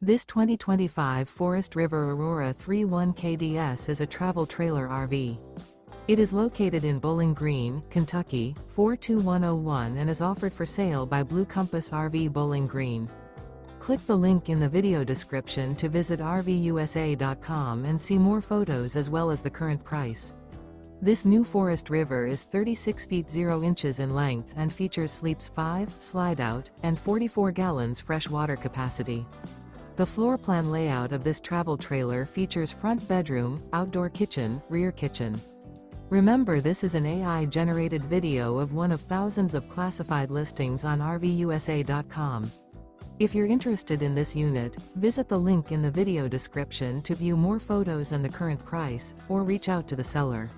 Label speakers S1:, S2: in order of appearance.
S1: This 2025 Forest River Aurora 31 KDS is a travel trailer RV. It is located in Bowling Green, Kentucky, 42101 and is offered for sale by Blue Compass RV Bowling Green. Click the link in the video description to visit RVUSA.com and see more photos as well as the current price. This new Forest River is 36 feet 0 inches in length and features sleeps 5, Slideout, and 44 gallons fresh water capacity. The floor plan layout of this travel trailer features front bedroom, outdoor kitchen, rear kitchen. Remember, this is an AI-generated video of one of thousands of classified listings on RVUSA.com. If you're interested in this unit, visit the link in the video description to view more photos and the current price, or reach out to the seller.